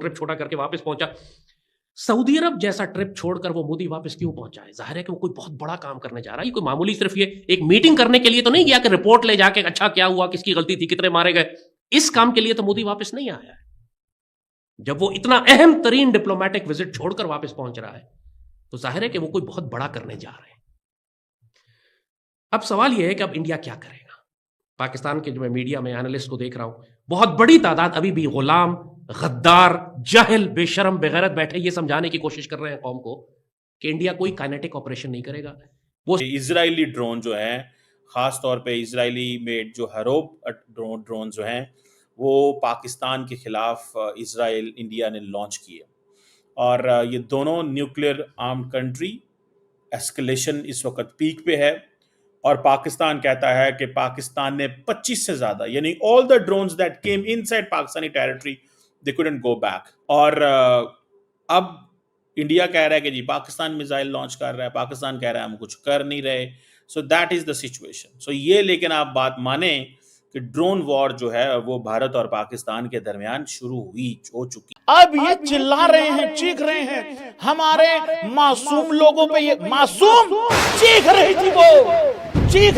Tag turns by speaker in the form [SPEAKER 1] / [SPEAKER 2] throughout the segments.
[SPEAKER 1] Trip छोटा करके वापस पहुंचा। सऊदी अरब जैसा ट्रिप छोड़कर वो मोदी वापस क्यों पहुंचा है? जाहिर है कि वो कोई बहुत बड़ा काम करने जा रहा है। ये कोई मामूली सिर्फ ये एक मीटिंग करने के लिए तो नहीं गया कि रिपोर्ट ले जाके अच्छा क्या हुआ, किसकी गलती थी, कितने मारे गए। इस काम के लिए तो मोदी वापस नहीं आया है। जब वो इतना अहम तरीन डिप्लोमेटिक विजिट छोड़कर वापस पहुंच रहा है तो जाहिर है कि वो कोई बहुत बड़ा करने जा रहे हैं। अब सवाल यह है कि अब इंडिया क्या करेगा? पाकिस्तान के जो मैं मीडिया में एनालिस्ट को देख रहा हूं, बहुत बड़ी तादाद अभी भी गुलाम, गद्दार, जाहिल, बेशरम, बेगैरत बैठे ये समझाने की कोशिश कर रहे हैं कौम को कि इंडिया कोई काइनेटिक ऑपरेशन नहीं करेगा। वो
[SPEAKER 2] इजरायली ड्रोन जो है, खास तौर पे इजरायली मेड जो हरोप ड्रोन जो हैं, वो पाकिस्तान के खिलाफ इजराइल इंडिया ने लॉन्च किए और ये दोनों न्यूक्लियर आर्म कंट्री, एस्केलेशन इस वक्त पीक पे है और पाकिस्तान कहता है कि पाकिस्तान ने 25 से ज्यादा, यानी all the drones that came inside Pakistani territory they couldn't go back. और अब इंडिया कह रहा है कि जी पाकिस्तान मिसाइल लॉन्च कर रहा है, पाकिस्तान कह रहा है हम कुछ कर नहीं रहे। So that is the situation. So ये, लेकिन आप बात माने कि ड्रोन वॉर जो है वो भारत और पाकिस्तान के दरमियान शुरू हो चुकी।
[SPEAKER 3] अब ये चिल्ला रहे हैं, चीख रहे हैं, हमारे मासूम लोगों पे ये मासूम चीख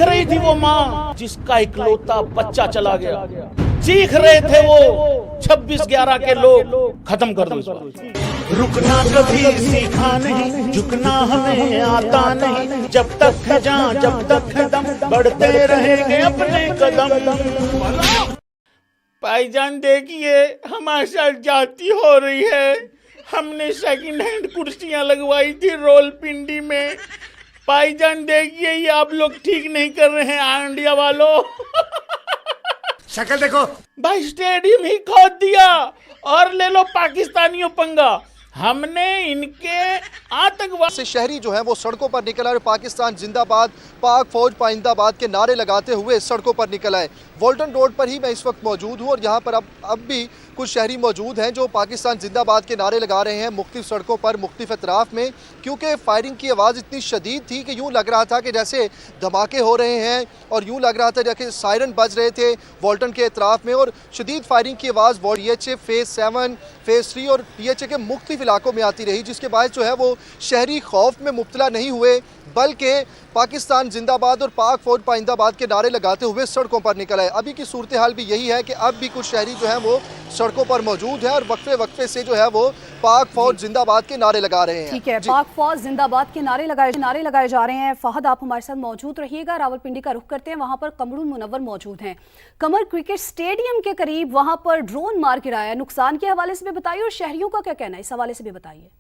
[SPEAKER 3] रही थी वो माँ जिसका इकलौता बच्चा चला गया। चीख रहे थे वो 26/11 के लोग। खत्म कर दो इस बात। रुकना कभी सीखा नहीं, झुकना हमें आता नहीं, जब तक है जान जब तक है दम, बढ़ते रहेंगे अपने कदम। भाईजान देखिए, हमारे साथ जाती हो रही है। हमने सेकंड हैंड कुर्सियां लगवाई थी रोलपिंडी में। भाईजान देखिए, ये आप लोग ठीक नहीं कर रहे हैं इंडिया वालों।
[SPEAKER 4] शक्ल देखो
[SPEAKER 3] भाई, स्टेडियम ही खोद दिया और ले लो पाकिस्तानियों पंगा। हमने इनके आतंकवाद
[SPEAKER 5] से शहरी जो है वो सड़कों पर निकल आए, पाकिस्तान जिंदाबाद, पाक फौज पाइंदाबाद के नारे लगाते हुए सड़कों पर निकल आए। वॉल्टन रोड पर ही मैं इस वक्त मौजूद हूँ और यहाँ पर अब भी कुछ शहरी मौजूद हैं जो पाकिस्तान जिंदाबाद के नारे लगा रहे हैं मुख्तलिफ सड़कों पर, मुख्तलिफ अतराफ में, क्योंकि फायरिंग की आवाज़ इतनी शदीद थी कि यूँ लग रहा था कि जैसे धमाके हो रहे हैं और यूँ लग रहा था जैसे सायरन बज रहे थे वॉल्टन के अतराफ में। और शदीद फायरिंग की आवाज़ DHA फेज़ 7, फेज़ 3 और DHA के मुख्तलिफ इलाकों में आती रही, जिसके बाद जो है वो शहरी खौफ में मुब्तला नहीं हुए, बल्कि पाकिस्तान जिंदाबाद और पाक फौज पाइंदाबाद के नारे लगाते हुए सड़कों पर निकल आए। अभी की सूरत हाल भी यही है कि अब भी कुछ शहरी जो हैं वो सड़कों पर मौजूद हैं और वक्फे वक्फे से जो है वो पाक फौज जिंदाबाद के नारे लगा रहे हैं।
[SPEAKER 6] ठीक है, पाक फौज जिंदाबाद के नारे लगाए जा रहे हैं। फहद, आप हमारे साथ मौजूद रहिएगा। रावलपिंडी का रुख करते हैं, वहां पर कमरुल मुनव्वर मौजूद हैं। कमर क्रिकेट स्टेडियम के करीब वहां पर ड्रोन मार गिराया, नुकसान के हवाले से भी बताइए और शहरियों का क्या कहना है इस हवाले से भी बताइए।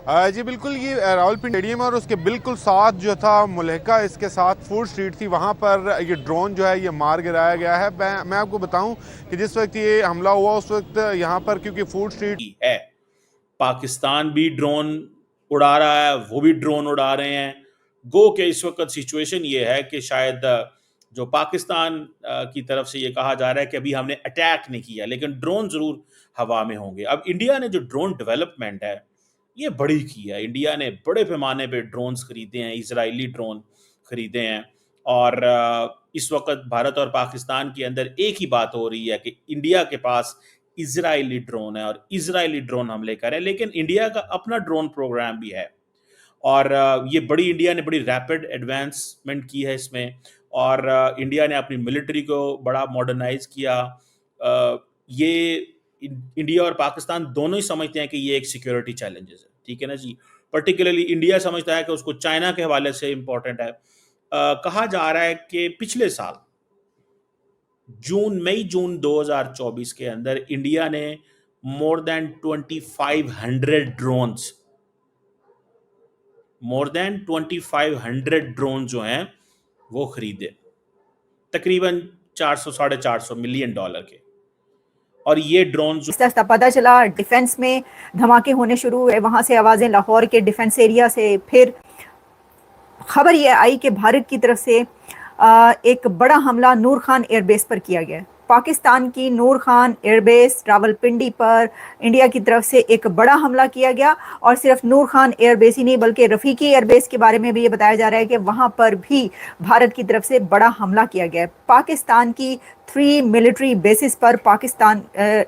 [SPEAKER 7] जी बिल्कुल, ये रावलपिंडी स्टेडियम और उसके बिल्कुल साथ जो था मुलहका इसके साथ फूड स्ट्रीट थी, वहाँ पर ये ड्रोन जो है ये मार गिराया गया है। मैं आपको बताऊं कि जिस वक्त ये हमला हुआ उस वक्त यहाँ पर, क्योंकि फूड स्ट्रीट
[SPEAKER 2] है, पाकिस्तान भी ड्रोन उड़ा रहा है, वो भी ड्रोन उड़ा रहे हैं। गो के इस वक्त सिचुएशन ये है कि शायद जो पाकिस्तान की तरफ से ये कहा जा रहा है कि अभी हमने अटैक नहीं किया, लेकिन ड्रोन जरूर हवा में होंगे। अब इंडिया ने जो ड्रोन डेवलपमेंट है ये बड़ी की है। इंडिया ने बड़े पैमाने पे ड्रोन्स खरीदे हैं, इजरायली ड्रोन खरीदे हैं और इस वक्त भारत और पाकिस्तान के अंदर एक ही बात हो रही है कि इंडिया के पास इजरायली ड्रोन है और इजरायली ड्रोन हमले करें, लेकिन इंडिया का अपना ड्रोन प्रोग्राम भी है और ये इंडिया ने बड़ी रैपिड एडवांसमेंट की है इसमें और इंडिया ने अपनी मिलिट्री को बड़ा मॉडर्नाइज किया। ये इंडिया और पाकिस्तान दोनों ही समझते हैं कि ये एक सिक्योरिटी चैलेंजेस है, ठीक है ना जी। पर्टिकुलरली इंडिया समझता है कि उसको चाइना के हवाले से इंपॉर्टेंट है। कहा जा रहा है कि पिछले साल मई जून 2024 के अंदर इंडिया ने मोर देन 2500 ड्रोन जो हैं वो खरीदे, तकरीबन 400-450 मिलियन डॉलर के। और ये ड्रोन
[SPEAKER 8] पता चला डिफेंस में धमाके होने शुरू हुए, वहां से आवाजें लाहौर के डिफेंस एरिया से, फिर खबर ये आई कि भारत की तरफ से एक बड़ा हमला नूर खान एयरबेस पर किया गया। पाकिस्तान की नूर खान एयरबेस रावलपिंडी पर इंडिया की तरफ से एक बड़ा हमला किया गया। और सिर्फ नूर खान एयरबेस ही नहीं बल्कि रफीकी एयरबेस के बारे में भी ये बताया जा रहा है कि वहाँ पर भी भारत की तरफ से बड़ा हमला किया गया है। पाकिस्तान की 3 मिलिट्री बेसिस पर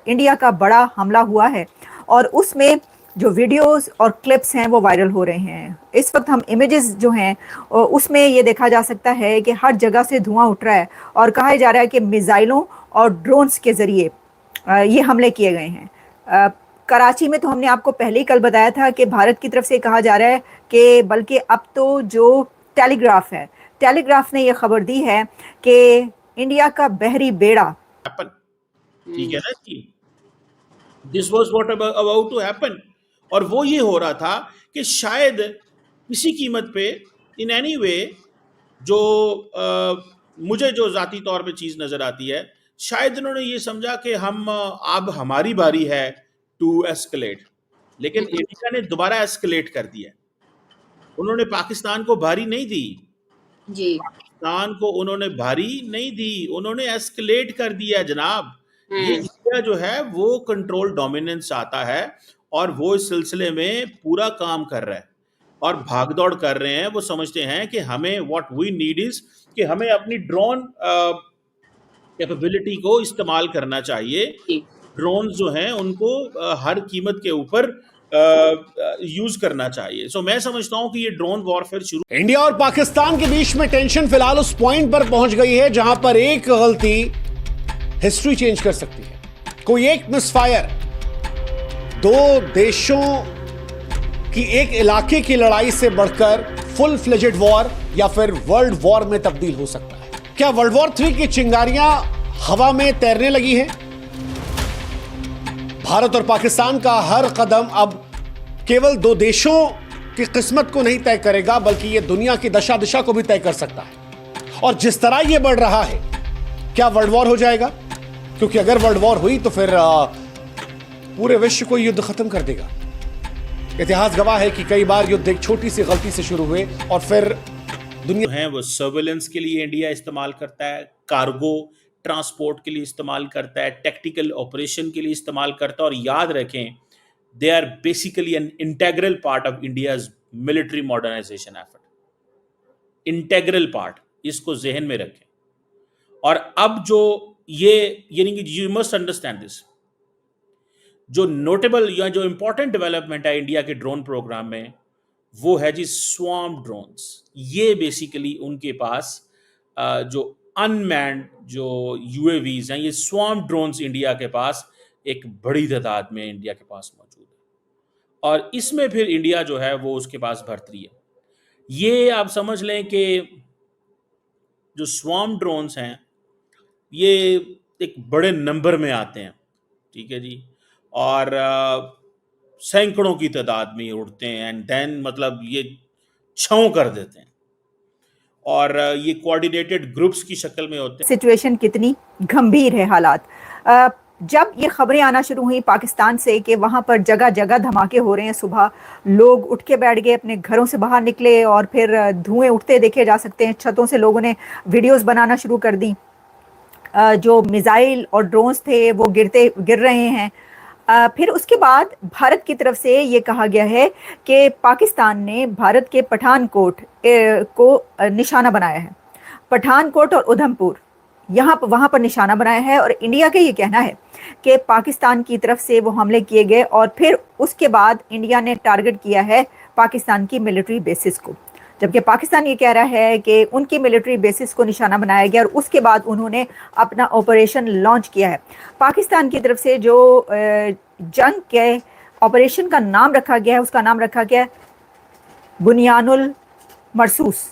[SPEAKER 8] इंडिया का बड़ा हमला हुआ है और उसमें जो वीडियोस और क्लिप्स हैं वो वायरल हो रहे हैं। इस वक्त हम इमेजेस जो हैं उसमें ये देखा जा सकता है कि हर जगह से धुआं उठ रहा है और कहा जा रहा है कि मिसाइलों और ड्रोन्स के ज़रिए ये हमले किए गए हैं। कराची में तो हमने आपको पहले ही कल बताया था कि भारत की तरफ से कहा जा रहा है कि बल्कि अब तो जो टेलीग्राफ ने ये खबर दी है कि इंडिया का बहरी बेड़ा
[SPEAKER 2] ठीक है ना कि this was what about to happen. और वो ये हो रहा था कि शायद किसी कीमत पे इन एनी वे जो मुझे जो जाती तौर पे चीज़ नज़र आती है, शायद इन्होंने ये समझा कि अब हमारी बारी है टू एस्केलेट, लेकिन इंडिया ने दोबारा एस्केलेट कर दिया। उन्होंने पाकिस्तान को भारी नहीं दी जी, पाकिस्तान को उन्होंने भारी नहीं दी, उन्होंने एस्केलेट कर दिया जनाब। ये इंडिया जो है वो कंट्रोल डोमिनेंस आता है और वो इस सिलसिले में पूरा काम कर रहा है और भागदौड़ कर रहे हैं। वो समझते हैं कि हमें व्हाट वी नीड इज कि हमें अपनी ड्रोन कैपेबिलिटी को इस्तेमाल करना चाहिए। ड्रोन जो हैं उनको हर कीमत के ऊपर यूज करना चाहिए। सो मैं समझता हूं कि ये ड्रोन वॉरफेयर शुरू
[SPEAKER 4] इंडिया और पाकिस्तान के बीच में टेंशन फिलहाल उस पॉइंट पर पहुंच गई है जहां पर एक गलती हिस्ट्री चेंज कर सकती है। कोई एक मिसफायर दो देशों की एक इलाके की लड़ाई से बढ़कर फुल फ्लेजेड वॉर या फिर वर्ल्ड वॉर में तब्दील हो सकता है। क्या वर्ल्ड वॉर 3 की चिंगारियां हवा में तैरने लगी हैं? भारत और पाकिस्तान का हर कदम अब केवल 2 देशों की किस्मत को नहीं तय करेगा बल्कि यह दुनिया की दशा दिशा को भी तय कर सकता है। और जिस तरह यह बढ़ रहा है, क्या वर्ल्ड वॉर हो जाएगा? क्योंकि अगर वर्ल्ड वॉर हुई तो फिर पूरे विश्व को युद्ध खत्म कर देगा। इतिहास गवाह है कि कई बार युद्ध एक छोटी सी गलती से शुरू हुए और फिर दुनिया
[SPEAKER 2] है वो सर्वेलेंस के लिए इंडिया इस्तेमाल करता है, कार्गो ट्रांसपोर्ट के लिए इस्तेमाल करता है, टैक्टिकल ऑपरेशन के लिए इस्तेमाल करता है। और याद रखें, they are basically an integral part of India's military modernization effort. Integral part, इसको जहन में रखें। और अब जो ये यानी कि यू मस्ट अंडरस्टैंड दिस, जो नोटेबल या जो इंपॉर्टेंट डेवलपमेंट है इंडिया के ड्रोन प्रोग्राम में, वो है जी स्वार्म ड्रोन्स। ये बेसिकली उनके पास जो अनमैन्ड जो यूएवीज हैं, ये स्वार्म ड्रोन्स इंडिया के पास एक बड़ी तादाद में इंडिया के पास मौजूद है। और इसमें फिर इंडिया जो है वो उसके पास भर्ती है। ये आप समझ लें कि जो स्वार्म ड्रोन्स हैं ये एक बड़े नंबर में आते हैं, ठीक है जी, और सैकड़ों की तादाद में उड़ते हैं एंड देन मतलब ये छाँव कर देते हैं और ये कोऑर्डिनेटेड ग्रुप्स की शक्ल में होते हैं।
[SPEAKER 8] सिचुएशन कितनी गंभीर है हालात। जब ये खबरें आना शुरू हुई पाकिस्तान से कि वहाँ पर जगह जगह धमाके हो रहे हैं, सुबह लोग उठ के बैठ गए, अपने घरों से बाहर निकले और फिर धुएं उठते देखे जा सकते हैं। छतों से लोगों ने वीडियोस बनाना शुरू कर दी। जो मिसाइल और ड्रोन्स थे वो गिर रहे हैं। फिर उसके बाद भारत की तरफ से ये कहा गया है कि पाकिस्तान ने भारत के पठानकोट को निशाना बनाया है। पठानकोट और उधमपुर वहाँ पर निशाना बनाया है और इंडिया का ये कहना है कि पाकिस्तान की तरफ से वो हमले किए गए और फिर उसके बाद इंडिया ने टारगेट किया है पाकिस्तान की मिलिट्री बेसिस को, जबकि पाकिस्तान ये कह रहा है कि उनकी मिलिट्री बेसिस को निशाना बनाया गया और उसके बाद उन्होंने अपना ऑपरेशन लॉन्च किया है। पाकिस्तान की तरफ से जो जंग के ऑपरेशन का नाम रखा गया है उसका नाम रखा गया है बुनियानुल मरसूस।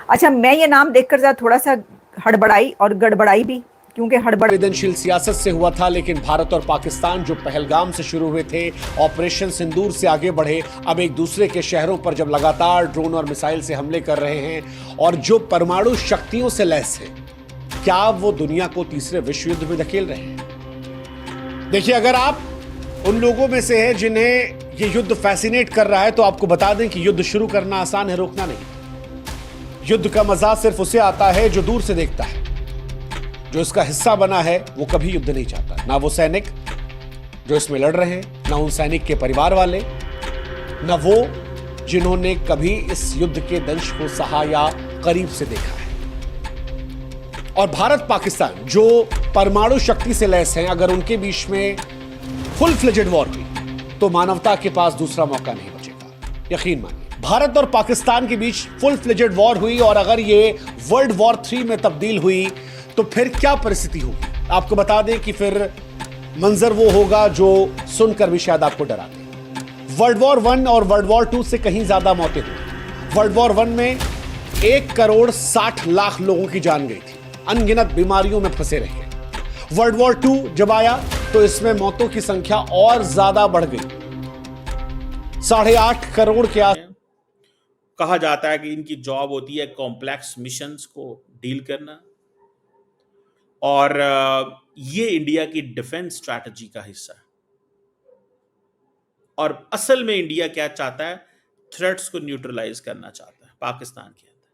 [SPEAKER 8] अच्छा, मैं ये नाम देखकर ज़रा थोड़ा सा हड़बड़ाई और गड़बड़ाई भी, क्योंकि
[SPEAKER 4] संवेदनशील सियासत से हुआ था, लेकिन भारत और पाकिस्तान जो पहलगाम से शुरू हुए थे, ऑपरेशन सिंदूर से आगे बढ़े, अब एक दूसरे के शहरों पर जब लगातार ड्रोन और मिसाइल से हमले कर रहे हैं और जो परमाणु शक्तियों से लैस है, क्या वो दुनिया को तीसरे विश्व युद्ध में धकेल रहे हैं? देखिए, अगर आप उन लोगों में से हैं जिन्हें ये युद्ध फैसिनेट कर रहा है तो आपको बता दें कि युद्ध शुरू करना आसान है, रोकना नहीं। युद्ध का मजा सिर्फ उसे आता है जो दूर से देखता है। जो इसका हिस्सा बना है वो कभी युद्ध नहीं चाहता, ना वो सैनिक जो इसमें लड़ रहे हैं, ना उन सैनिक के परिवार वाले, ना वो जिन्होंने कभी इस युद्ध के दंश को सहा या करीब से देखा है। और भारत पाकिस्तान जो परमाणु शक्ति से लैस हैं, अगर उनके बीच में फुल फ्लेजेड वॉर हुई तो मानवता के पास दूसरा मौका नहीं बचेगा, यकीन मानिए। भारत और पाकिस्तान के बीच फुल फ्लेजेड वॉर हुई और अगर ये वर्ल्ड वॉर 3 में तब्दील हुई तो फिर क्या परिस्थिति होगी। आपको बता दें कि फिर मंजर वो होगा जो सुनकर भी शायद आपको डरा दे। वर्ल्ड वॉर 1 और वर्ल्ड वॉर 2 से कहीं ज्यादा मौतें हुई। वर्ल्ड वॉर 1 में 1,60,00,000 लोगों की जान गई थी, अनगिनत बीमारियों में फंसे रहे। वर्ल्ड वॉर 2 जब आया तो इसमें मौतों की संख्या और ज्यादा बढ़ गई, 8.5 करोड़ के आस।
[SPEAKER 2] कहा जाता है कि इनकी जॉब होती है कॉम्प्लेक्स मिशंस को डील करना, और ये इंडिया की डिफेंस स्ट्रैटेजी का हिस्सा है। और असल में इंडिया क्या चाहता है, थ्रेट्स को न्यूट्रलाइज करना चाहता है पाकिस्तान के अंदर।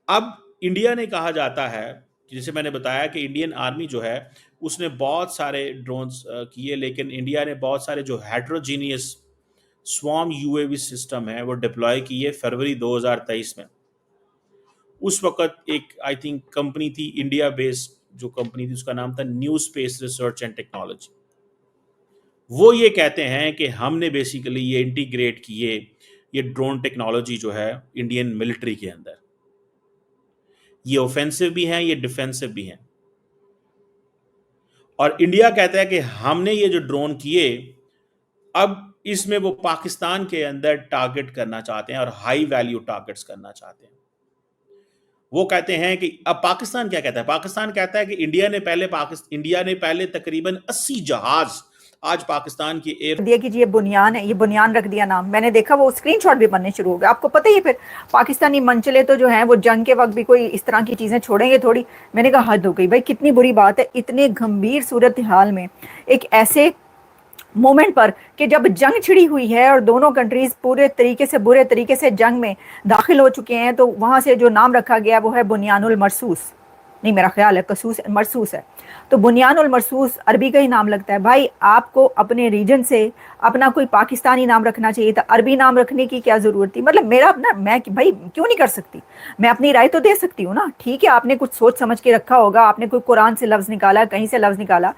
[SPEAKER 2] अब इंडिया ने कहा जाता है, जैसे मैंने बताया कि इंडियन आर्मी जो है उसने बहुत सारे ड्रोन्स किए, लेकिन इंडिया ने बहुत सारे जो हेट्रोजीनियस स्वार्म यूएवी सिस्टम है वो डिप्लॉय किए फरवरी 2023 में। उस वक्त एक आई थिंक कंपनी थी, इंडिया बेस्ड जो कंपनी थी, उसका नाम था new space research and technology. वो ये कहते हैं कि हमने बेसिकली ये इंटीग्रेट किए ये ड्रोन टेक्नोलॉजी जो है इंडियन मिलिट्री के अंदर। ये ऑफेंसिव भी हैं, ये डिफेंसिव भी हैं। और इंडिया कहता है कि हमने ये जो ड्रोन किए, अब इसमें वो पाकिस्तान के अंदर टारगेट करना चाहते हैं और हाई वैल्यू टारगेट्स करना चाहते हैं। वो कहते हैं कि अब पाकिस्तान क्या कहता है, पाकिस्तान कहता है कि इंडिया ने पहले तकरीबन 80 जहाज आज पाकिस्तान की एयर
[SPEAKER 8] दिया कि ये बुनियान है, ये बुनियान रख दिया नाम। मैंने देखा वो स्क्रीनशॉट भी बनने शुरू हो गए। आपको पता ही है, फिर पाकिस्तानी मनचले तो जो हैं वो जंग के वक्त भी कोई इस तरह की चीजें छोड़ेंगे थोड़ी। मैंने कहा हद हो गई भाई, कितनी बुरी बात है इतने गंभीर सूरत हाल में, एक ऐसे मोमेंट पर कि जब जंग छिड़ी हुई है और दोनों कंट्रीज बुरे तरीके से जंग में दाखिल हो चुके हैं, तो वहां से जो नाम रखा गया वो है बुनियानुल मरसूस, नहीं मेरा ख्याल है कसूस मरसूस है। तो बुनियानुल मरसूस अरबी का ही नाम लगता है। भाई आपको अपने रीजन से अपना कोई पाकिस्तानी नाम रखना चाहिए था, अरबी नाम रखने की क्या जरूरत थी। मतलब मेरा अपना, मैं भाई क्यों नहीं कर सकती, मैं अपनी राय तो दे सकती हूँ ना। ठीक है, आपने कुछ सोच समझ के रखा होगा, आपने कोई कुरान से लफ्ज निकाला, कहीं से लफ्ज निकाला।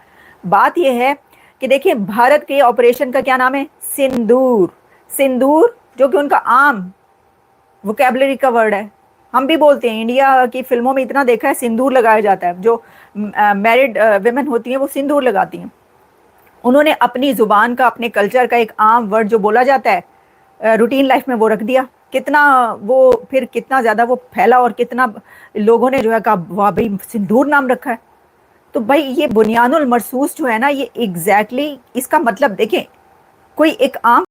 [SPEAKER 8] बात यह है कि देखिए भारत के ऑपरेशन का क्या नाम है, सिंदूर, जो कि उनका आम वोकैबुलरी का वर्ड है। हम भी बोलते हैं, इंडिया की फिल्मों में इतना देखा है सिंदूर लगाया जाता है, जो मैरिड विमेन होती हैं वो सिंदूर लगाती हैं। उन्होंने अपनी जुबान का, अपने कल्चर का एक आम वर्ड जो बोला जाता है रूटीन लाइफ में वो रख दिया। कितना वो फिर कितना ज़्यादा वो फैला और कितना लोगों ने जो है कहा वाह भाई सिंदूर नाम रखा है। तो भाई ये बुनियानुल मरसूस जो है ना, ये एग्जैक्टली इसका मतलब देखें, कोई एक आम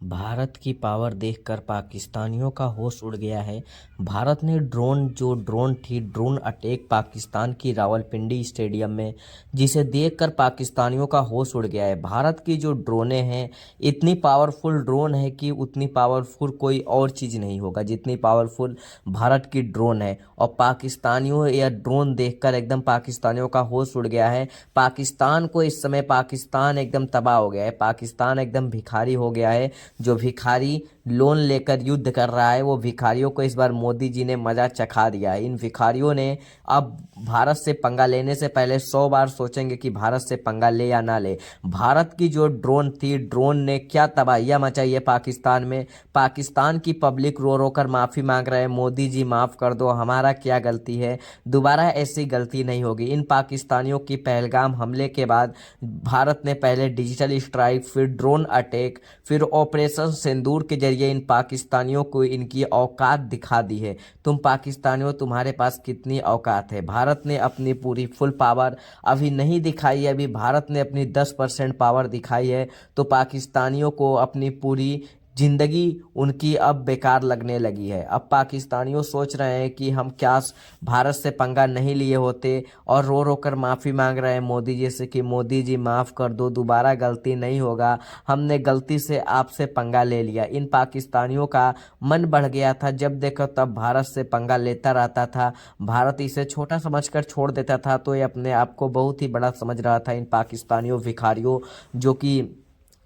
[SPEAKER 9] भारत की पावर देखकर पाकिस्तानियों का होश उड़ गया है। भारत ने ड्रोन अटैक पाकिस्तान की रावलपिंडी स्टेडियम में, जिसे देखकर पाकिस्तानियों का होश उड़ गया है। भारत की जो ड्रोनें हैं, इतनी पावरफुल ड्रोन है कि उतनी पावरफुल कोई और चीज़ नहीं होगा जितनी पावरफुल भारत की ड्रोन है। और पाकिस्तानियों यह ड्रोन देखकर एकदम पाकिस्तानियों का होश उड़ गया है। पाकिस्तान को इस समय पाकिस्तान एकदम तबाह हो गया है, पाकिस्तान एकदम भिखारी हो गया है। जो भिखारी लोन लेकर युद्ध कर रहा है, वो भिखारियों को इस बार मोदी जी ने मजा चखा दिया है। इन भिखारियों ने अब भारत से पंगा लेने से पहले 100 बार सोचेंगे कि भारत से पंगा ले या ना ले। भारत की जो ड्रोन थी, ड्रोन ने क्या तबाहियां मचाई है पाकिस्तान में। पाकिस्तान की पब्लिक रो रो कर माफ़ी मांग रहे हैं, मोदी जी माफ़ कर दो, हमारा क्या गलती है, दोबारा ऐसी गलती नहीं होगी। इन पाकिस्तानियों की पहलगाम हमले के बाद भारत ने पहले डिजिटल स्ट्राइक, फिर ड्रोन अटैक, फिर ऑपरेशन सिंदूर के जरिए इन पाकिस्तानियों को इनकी औकात दिखा दी है। तुम पाकिस्तानियों, तुम्हारे पास कितनी औकात है। भारत ने अपनी पूरी फुल पावर अभी नहीं दिखाई है, अभी भारत ने अपनी 10% पावर दिखाई है, तो पाकिस्तानियों को अपनी पूरी ज़िंदगी उनकी अब बेकार लगने लगी है। अब पाकिस्तानियों सोच रहे हैं कि हम क्या भारत से पंगा नहीं लिए होते, और रो रो कर माफ़ी मांग रहे हैं मोदी जी से कि मोदी जी माफ़ कर दो, दोबारा गलती नहीं होगा, हमने गलती से आपसे पंगा ले लिया। इन पाकिस्तानियों का मन बढ़ गया था, जब देखो तब भारत से पंगा लेता रहता था, भारत इसे छोटा समझकर छोड़ देता था, तो ये अपने आप को बहुत ही बड़ा समझ रहा था। इन पाकिस्तानियों भिखारियों जो कि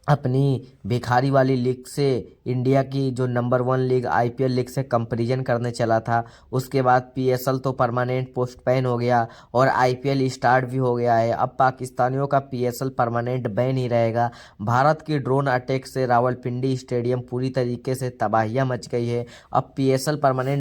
[SPEAKER 9] अपनी भिखारी वाली लीग से इंडिया की जो नंबर 1 लीग IPL लीग से कंपैरिजन करने चला था, उसके बाद PSL तो परमानेंट पोस्टपोन हो गया और IPL स्टार्ट भी हो गया है। अब पाकिस्तानियों का PSL परमानेंट बैन ही रहेगा। भारत की ड्रोन अटैक से रावलपिंडी स्टेडियम पूरी तरीके से तबाहियां मच गई है। अब PSL परमानेंट